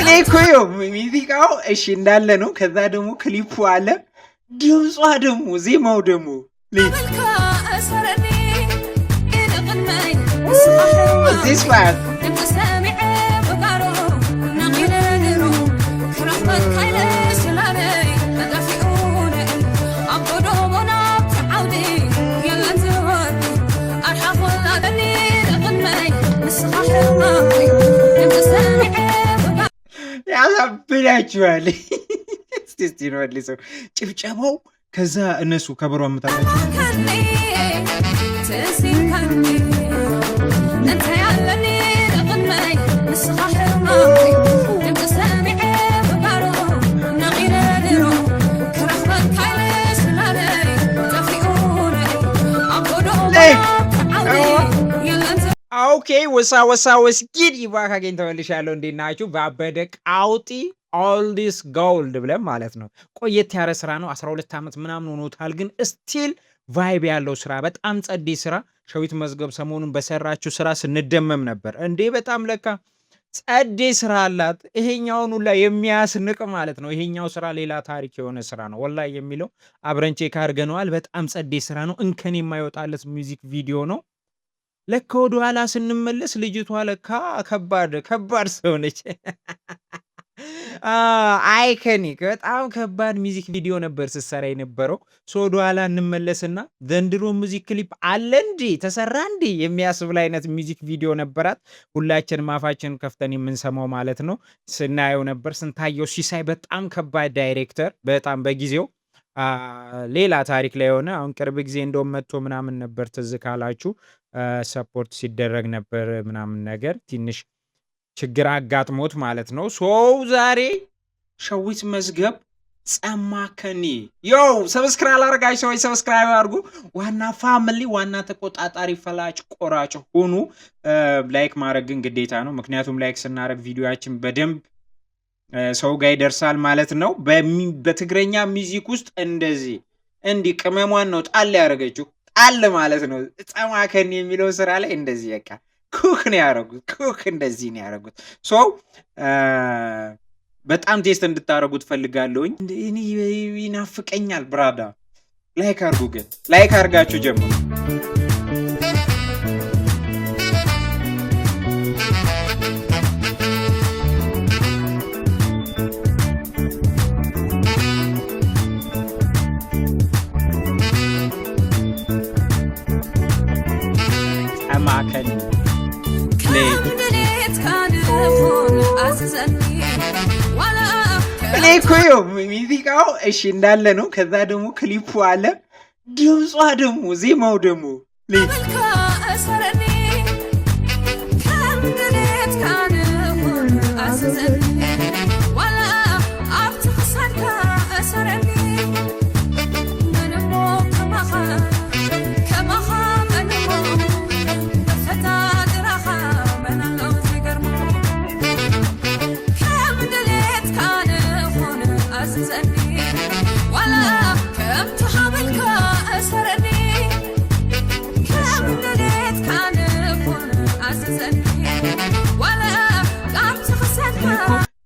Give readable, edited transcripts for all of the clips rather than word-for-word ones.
እኔ እኮ ሙዚቃው እሺ እንዳለ ነው። ከዛ ደግሞ ክሊፑ አለ፣ ድምጿ ደግሞ ዜማው ደግሞ this part ያሳብዳችኋል። እስቲ ነው አለሰው ጭብጨባው። ከዛ እነሱ ከበሮ አመጣጣቸው ኦኬ ወሳ ወስጊድ ይባካ ገኝ ተመልሻለሁ። እንዴት ናችሁ? ባበደ ቃውጢ all this gold ብለን ማለት ነው። ቆየት ያረ ስራ ነው። 12 ዓመት ምናምን ሆኖታል፣ ግን ስቲል ቫይብ ያለው ስራ፣ በጣም ጸዴ ስራ። ሸዊት መዝገብ ሰሞኑን በሰራችሁ ስራ ስንደመም ነበር። እንዴ በጣም ለካ ጸዴ ስራ አላት። ይሄኛውን ሁላ የሚያስንቅ ማለት ነው። ይሄኛው ስራ ሌላ ታሪክ የሆነ ስራ ነው ወላሂ የሚለው አብረን ቼክ አድርገነዋል። በጣም ጸዴ ስራ ነው። እንከን የማይወጣለት ሚውዚክ ቪዲዮ ነው። ለካ ወደ ኋላ ስንመለስ ልጅቷ ለካ ከባድ ሰው ነች። አይከኒክ በጣም ከባድ ሚውዚክ ቪዲዮ ነበር ስትሰራ የነበረው። ወደ ኋላ እንመለስና ዘንድሮ ሚውዚክ ክሊፕ አለ እንዴ ተሰራ እንዴ የሚያስብል አይነት ሚውዚክ ቪዲዮ ነበራት። ሁላችንም አፋችን ከፍተን የምንሰማው ማለት ነው ስናየው ነበር። ስንታየው ሲሳይ በጣም ከባድ ዳይሬክተር፣ በጣም በጊዜው ሌላ ታሪክ ላይ ሆነ። አሁን ቅርብ ጊዜ እንደውም መጥቶ ምናምን ነበር ትዝ ካላችሁ ሰፖርት ሲደረግ ነበር ምናምን ነገር ትንሽ ችግር አጋጥሞት ማለት ነው። ዛሬ ሸዊት መዝገብ ጸማከኒ ሰብስክራይብ አድርጋችሁ ሰዎች ሰብስክራይብ አድርጉ። ዋና ፋሚሊ ዋና ተቆጣጣሪ ፈላጭ ቆራጭ ሁኑ። ላይክ ማድረግ ግን ግዴታ ነው፣ ምክንያቱም ላይክ ስናደርግ ቪዲዮአችን በደንብ ሰው ጋር ይደርሳል ማለት ነው። በትግረኛ ሚውዚክ ውስጥ እንዲህ ቅመሟን ነው ጣል ያደረገችው፣ ጣል ማለት ነው። ጸማከኒ የሚለው ስራ ላይ እንደዚህ በቃ ኩክ ነው ያደረጉት። ኩክ እንደዚህ ነው ያደረጉት። በጣም ቴስት እንድታደርጉት ፈልጋለሁኝ። እኔ ይናፍቀኛል ብራዳ። ላይክ አድርጉ፣ ግን ላይክ አድርጋችሁ ጀምሩ። ጸማከኒ እኔ እኮ ሙዚቃው እሺ እንዳለ ነው። ከዛ ደግሞ ክሊፑ አለ፣ ድምጿ ደግሞ ዜማው ደግሞ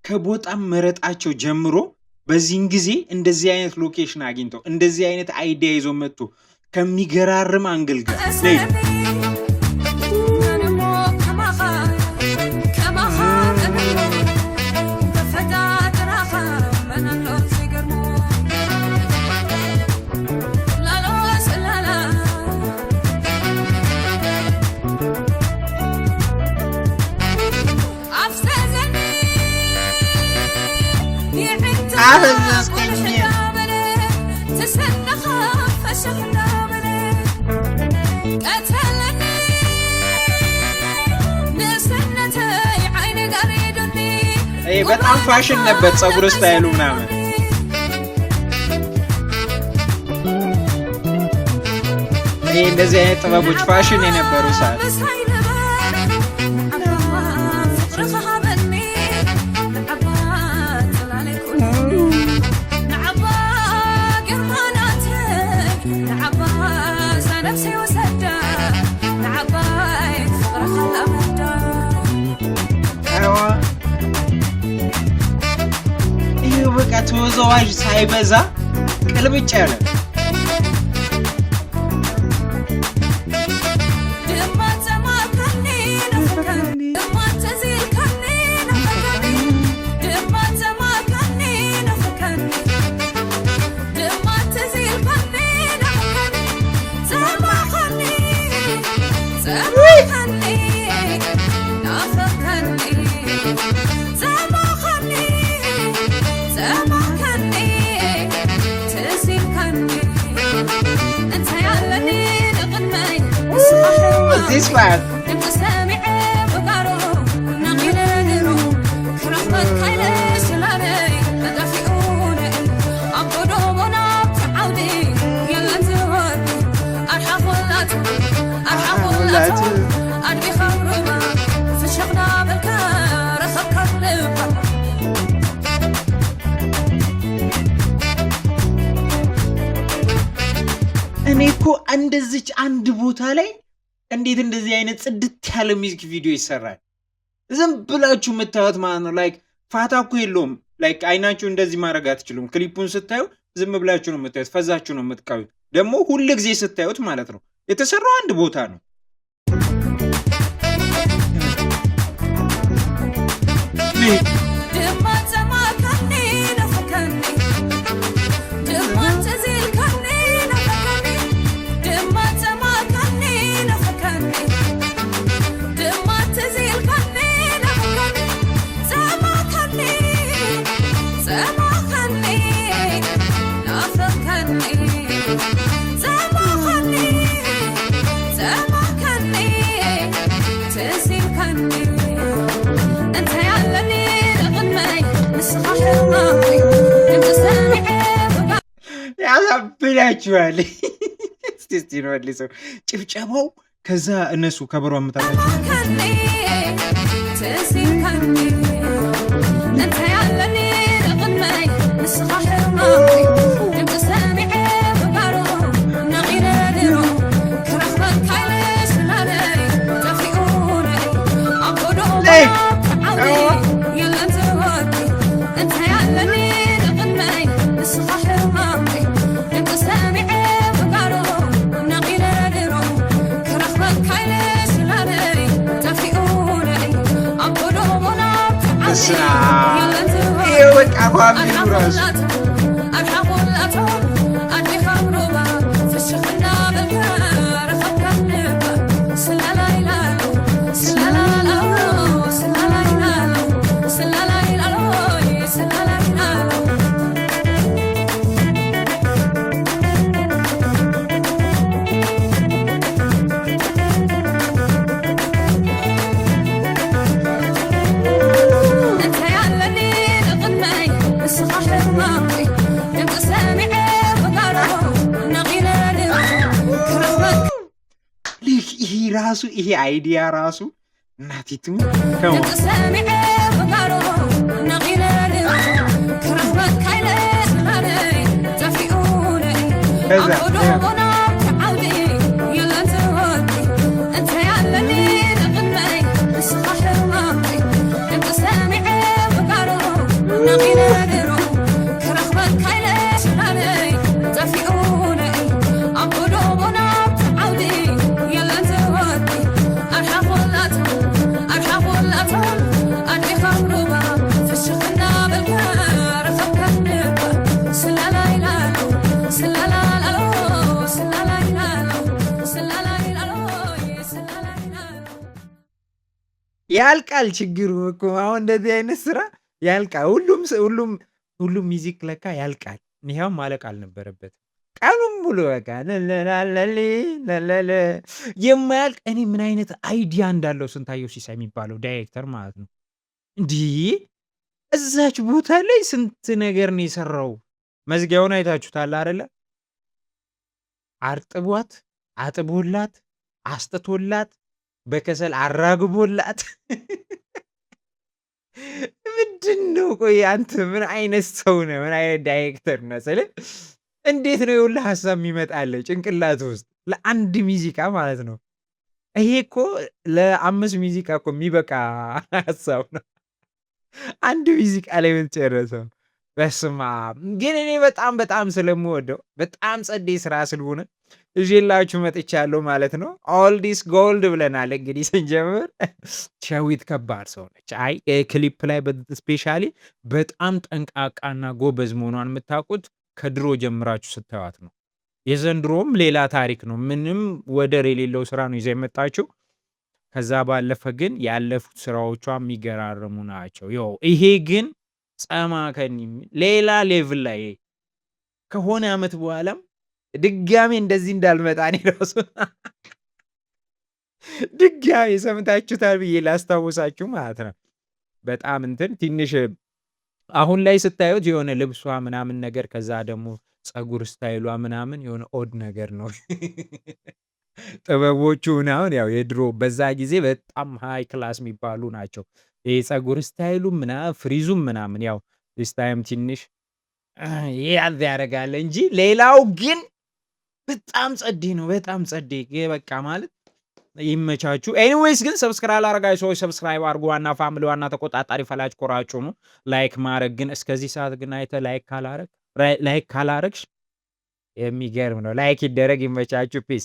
ከቦታም መረጣቸው ጀምሮ በዚህን ጊዜ እንደዚህ አይነት ሎኬሽን አግኝተው እንደዚህ አይነት አይዲያ ይዞ መጥቶ ከሚገራርም አንግል ጋር በጣም ፋሽን ነበር ጸጉር ስታይሉ ምናምን። እንደዚህ አይነት ጥበቦች ፋሽን የነበሩ ሰዓት ተወዛዋዥ ሳይበዛ ቅልብጭ ያለ this one. እኔ እኮ እንደዚች አንድ ቦታ ላይ እንዴት እንደዚህ አይነት ጽድት ያለ ሚውዚክ ቪዲዮ ይሰራል? ዝም ብላችሁ የምታዩት ማለት ነው። ላይክ ፋታ እኮ የለውም። ላይክ አይናችሁ እንደዚህ ማድረግ አትችሉም። ክሊፑን ስታዩ ዝም ብላችሁ ነው የምታዩት፣ ፈዛችሁ ነው የምትቃዩት። ደግሞ ሁሉ ጊዜ ስታዩት ማለት ነው የተሰራው አንድ ቦታ ነው። ያሳብዳችኋል። እስቲ ነው አለሰው ጭብጨባው ከዛ እነሱ ከበሮ አመጣጣቸው ራሱ ይሄ አይዲያ ራሱ እናቲቱ ያልቃል። ችግሩ እኮ አሁን እንደዚህ አይነት ስራ ያልቃል። ሁሉም ሚዚክ ለካ ያልቃል። ይሄው ማለቅ አልነበረበት። ቀኑም ሙሉ በቃ የማያልቅ እኔ ምን አይነት አይዲያ እንዳለው ስንታየው ሲሳይ የሚባለው ዳይሬክተር ማለት ነው። እንዲህ እዛች ቦታ ላይ ስንት ነገር ነው የሰራው። መዝጊያውን አይታችሁታል አይደለ? አርጥቧት፣ አጥቦላት፣ አስጥቶላት በከሰል አራግቦላት ምንድን ነው? ቆይ አንተ ምን አይነት ሰው ነህ? ምን አይነት ዳይሬክተር ነህ? ስለ እንዴት ነው የሁላ ሀሳብ የሚመጣልህ ጭንቅላት ውስጥ ለአንድ ሙዚቃ ማለት ነው? ይሄ እኮ ለ5 ሙዚቃ እኮ የሚበቃ ሀሳብ ነው። አንድ ሙዚቃ ላይ የምትጨረሰው በስመአብ! ግን እኔ በጣም በጣም ስለምወደው በጣም ጸዴ ስራ ስለሆነ ይዤላችሁ መጥቻለሁ ማለት ነው። ኦልድ ኢዝ ጎልድ ብለናል እንግዲህ ስንጀምር። ሸዊት ከባድ ሰው ነች። አይ ክሊፕ ላይ ስፔሻሊ በጣም ጠንቃቃና ጎበዝ መሆኗን የምታውቁት ከድሮ ጀምራችሁ ስታዩት ነው። የዘንድሮም ሌላ ታሪክ ነው። ምንም ወደር የሌለው ስራ ነው ይዛ የመጣችው። ከዛ ባለፈ ግን ያለፉት ስራዎቿ የሚገራርሙ ናቸው። ያው ይሄ ግን ጸማከኒ ሌላ ሌቭል ላይ ከሆነ አመት በኋላም ድጋሜ እንደዚህ እንዳልመጣ እኔ ራሱ ድጋሜ ሰምታችሁታል ብዬ ላስታውሳችሁ ማለት ነው። በጣም እንትን ትንሽ አሁን ላይ ስታዩት የሆነ ልብሷ ምናምን ነገር ከዛ ደግሞ ፀጉር ስታይሏ ምናምን የሆነ ኦድ ነገር ነው። ጥበቦቹ ምናምን ያው የድሮ በዛ ጊዜ በጣም ሃይ ክላስ የሚባሉ ናቸው። ይሄ ፀጉር ስታይሉም ምናምን ፍሪዙም ምናምን ያው ዲስ ታይም ትንሽ ያዝ ያደርጋል እንጂ ሌላው ግን በጣም ጸዴ ነው። በጣም ጸዴ በቃ ማለት ይመቻችሁ። ኤኒዌይስ ግን ሰብስክራይብ አላረጋችሁ ሰዎች ሰብስክራይብ አድርጉ። ዋና ፋሚሊ ዋና ተቆጣጣሪ ፈላጭ ቆራጩ ነው። ላይክ ማድረግ ግን እስከዚህ ሰዓት ግን አይተህ ላይክ ካላረግሽ የሚገርም ነው። ላይክ ይደረግ። ይመቻችሁ። ፒስ